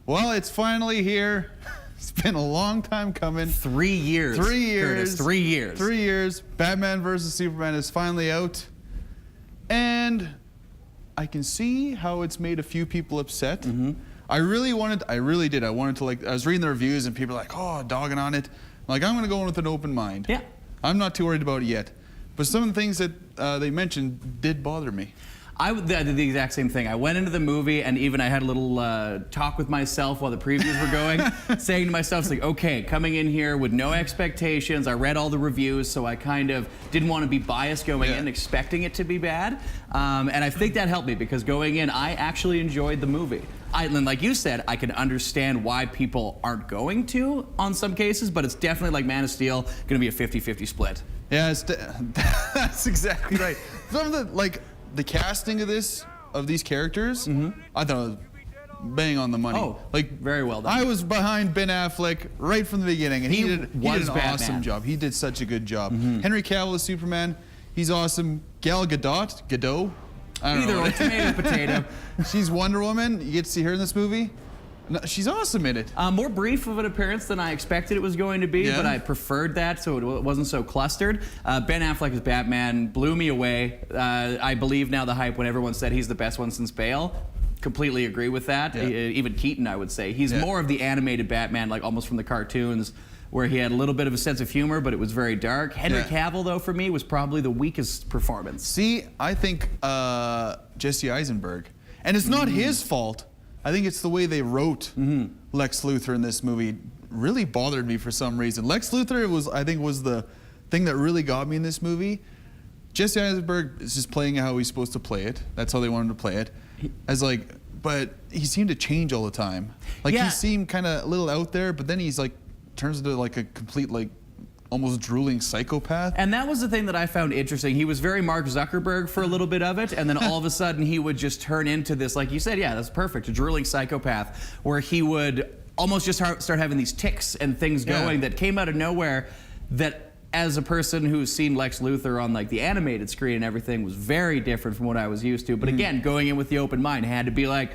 Well, it's finally here. It's been a long time coming. 3 years. 3 years. Curtis, 3 years. 3 years. Batman vs. Superman is finally out. And I can see how it's made a few people upset. I really did. I wanted to, like, I was reading the reviews and people were like, oh, dogging on it. I'm like, I'm going to go in with an open mind. Yeah. I'm not too worried about it yet. But some of the things that they mentioned did bother me. I did the exact same thing. I went into the movie and even I had a little talk with myself while the previews were going, saying to myself, it's like, okay, coming in here with no expectations. I read all the reviews, so I kind of didn't want to be biased going in, expecting it to be bad. And I think that helped me because going in, I actually enjoyed the movie. And like you said, I can understand why people aren't going to on some cases, but it's definitely like Man of Steel, going to be a 50-50 split. Yeah, that's exactly right. Some of the, like, the casting of these characters, I thought it was bang on the money. Oh, like, very well done. I was behind Ben Affleck right from the beginning, and he did an Batman. awesome job. He did such a good job. Henry Cavill as Superman, he's awesome. Gal Gadot, I don't know. Either tomato, potato. She's Wonder Woman. You get to see her in this movie. No, she's awesome in it. More brief of an appearance than I expected it was going to be, but I preferred that so it wasn't so clustered. Ben Affleck as Batman blew me away. I believe now the hype when everyone said he's the best one since Bale. Completely agree with that. Even Keaton, I would say. He's more of the animated Batman, like almost from the cartoons, where he had a little bit of a sense of humor, but it was very dark. Henry Cavill, though, for me, was probably the weakest performance. See, I think Jesse Eisenberg, and it's not his fault. I think it's the way they wrote Lex Luthor in this movie really bothered me for some reason. Lex Luthor I think was the thing that really got me in this movie. Jesse Eisenberg is just playing how he's supposed to play it. That's how they wanted to play it. But he seemed to change all the time. Like he seemed kind of a little out there, but then he's like turns into like a complete like almost drooling psychopath. And that was the thing that I found interesting. He was very Mark Zuckerberg for a little bit of it, and then all of a sudden he would just turn into this, like you said, that's perfect, a drooling psychopath, where he would almost just start having these tics and things going that came out of nowhere that, as a person who's seen Lex Luthor on like the animated screen and everything, was very different from what I was used to. But again, going in with the open mind, had to be like,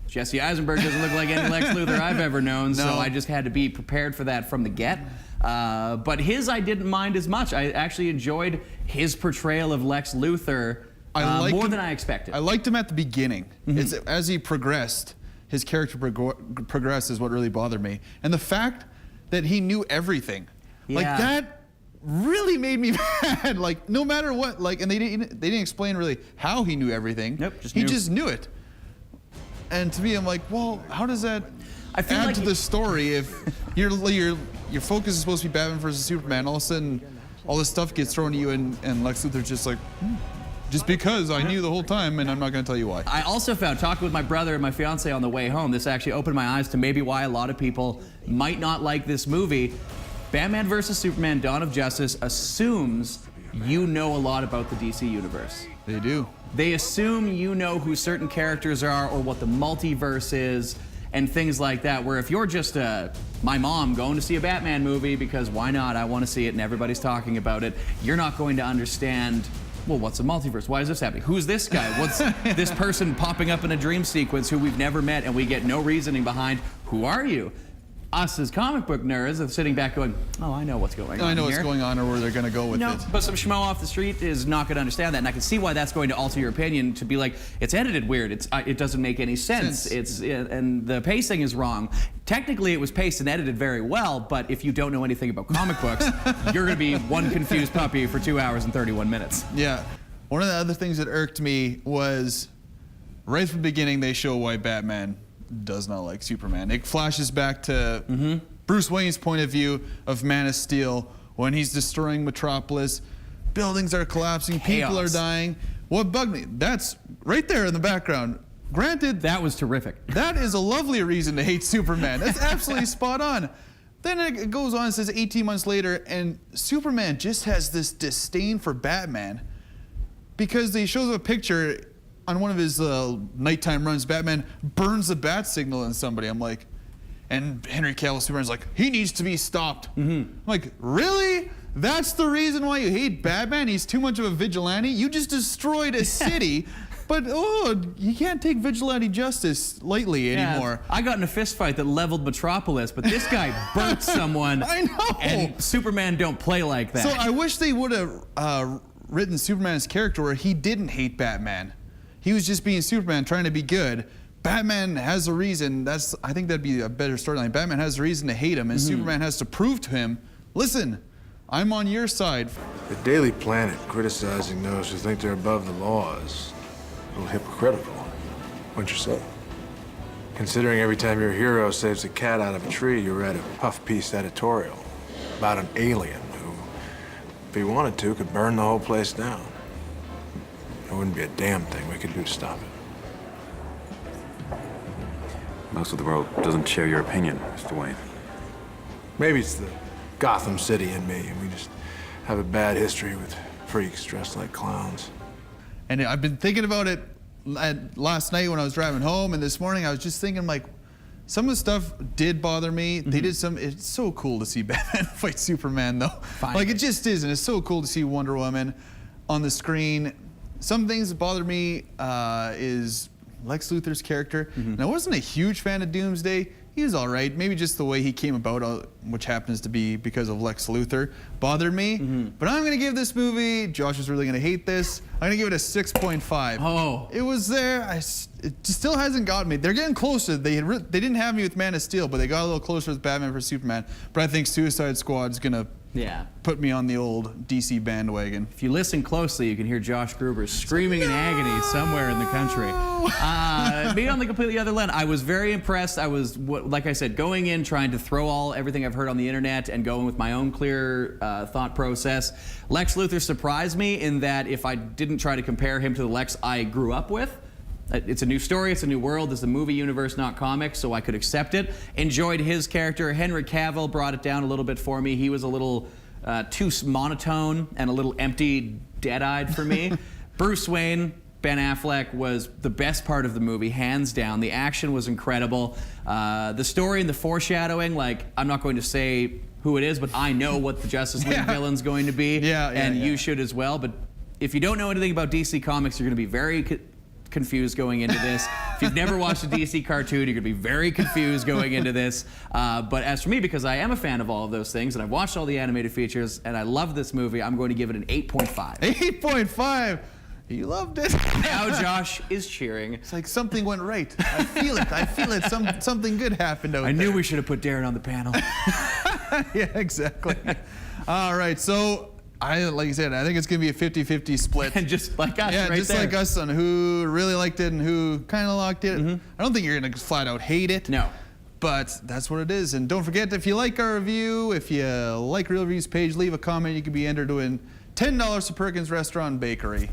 Jesse Eisenberg doesn't look like any Lex Luthor I've ever known, so I just had to be prepared for that from the get. But his I didn't mind as much. I actually enjoyed his portrayal of Lex Luthor more than I expected. I liked him at the beginning. It's, as he progressed, his character progressed is what really bothered me. And the fact that he knew everything. Like that really made me mad. Like no matter what, like, and they didn't explain really how he knew everything. Nope, he just knew it. And to me, I'm like, well, how does that add to the story if your focus is supposed to be Batman versus Superman? All of a sudden, all this stuff gets thrown at you, and Lex Luthor's just like, just because I knew the whole time, and I'm not going to tell you why. I also found, talking with my brother and my fiance on the way home, this actually opened my eyes to maybe why a lot of people might not like this movie. Batman versus Superman: Dawn of Justice assumes you know a lot about the DC universe. They do. They assume you know who certain characters are or what the multiverse is and things like that, where if you're just my mom going to see a Batman movie because why not, I want to see it and everybody's talking about it, you're not going to understand, well, what's a multiverse? Why is this happening? Who's this guy? What's this person popping up in a dream sequence who we've never met and we get no reasoning behind? Who are you? Us as comic book nerds are sitting back going, oh, I know what's going on I know here. what's going on or where they're going to go with it. But some schmo off the street is not going to understand that, and I can see why that's going to alter your opinion to be like, it's edited weird, it doesn't make any sense, and the pacing is wrong. Technically, it was paced and edited very well, but if you don't know anything about comic books, you're going to be one confused puppy for 2 hours and 31 minutes. Yeah. One of the other things that irked me was right from the beginning they show why Batman does not like Superman. It flashes back to Bruce Wayne's point of view of Man of Steel when he's destroying Metropolis. Buildings are collapsing, people are dying. What bugged me? That's right there in the background. Granted, that was terrific. That is a lovely reason to hate Superman. That's absolutely spot on. Then it goes on and says 18 months later, and Superman just has this disdain for Batman because he shows a picture on one of his nighttime runs. Batman burns the bat signal in somebody. I'm like, and Henry Cavill Superman's like, he needs to be stopped. I'm like, really? That's the reason why you hate Batman? He's too much of a vigilante? You just destroyed a city But you can't take vigilante justice lightly anymore. I got in a fist fight that leveled Metropolis, but this guy burnt someone. I know. And Superman don't play like that. So I wish they would have written Superman's character where he didn't hate Batman. He was just being Superman, trying to be good. Batman has a reason. I think that'd be a better storyline. Batman has a reason to hate him, and Superman has to prove to him, listen, I'm on your side. The Daily Planet criticizing those who think they're above the law is a little hypocritical, wouldn't you say? Considering every time your hero saves a cat out of a tree, you read a puff piece editorial about an alien who, if he wanted to, could burn the whole place down. There wouldn't be a damn thing we could do to stop it. Most of the world doesn't share your opinion, Mr. Wayne. Maybe it's the Gotham City in me, and we just have a bad history with freaks dressed like clowns. And I've been thinking about it last night when I was driving home, and this morning I was just thinking, like, some of the stuff did bother me. They did some. It's so cool to see Batman fight Superman, though. Finally. Like, it just is, and it's so cool to see Wonder Woman on the screen. Some things that bother me is Lex Luthor's character. And I wasn't a huge fan of Doomsday. He was all right. Maybe just the way he came about, which happens to be because of Lex Luthor, bothered me. But I'm going to give this movie, Josh is really going to hate this, I'm going to give it a 6.5. Oh. It was there. It still hasn't got me. They're getting closer. They didn't have me with Man of Steel, but they got a little closer with Batman vs Superman. But I think Suicide Squad's going to put me on the old DC bandwagon. If you listen closely, you can hear Josh Gruber screaming in agony somewhere in the country. Me on the completely other end, I was very impressed. I was, like I said, going in trying to throw everything I've heard on the internet and going with my own clear thought process. Lex Luthor surprised me in that if I didn't try to compare him to the Lex I grew up with, it's a new story, it's a new world, it's a movie universe, not comics, so I could accept it. Enjoyed his character. Henry Cavill brought it down a little bit for me. He was a little too monotone and a little empty, dead-eyed for me. Bruce Wayne, Ben Affleck, was the best part of the movie, hands down. The action was incredible. The story and the foreshadowing, like, I'm not going to say who it is, but I know what the Justice League villain's going to be, and you should as well. But if you don't know anything about DC Comics, you're going to be very confused going into this. If you've never watched a DC cartoon, you're going to be very confused going into this. But as for me, because I am a fan of all of those things, and I've watched all the animated features, and I love this movie, I'm going to give it an 8.5. 8.5. You loved it. Now Josh is cheering. It's like something went right. I feel it. I feel it. Something good happened out there. I knew we should have put Darren on the panel. Yeah, exactly. All right, so like you said, I think it's going to be a 50-50 split. And just like us, yeah, right just there. like us on who really liked it and who kind of liked it. I don't think you're going to flat out hate it. No. But that's what it is. And don't forget, if you like our review, if you like Real Reviews page, leave a comment. You could be entered to win $10 to Perkins Restaurant and Bakery.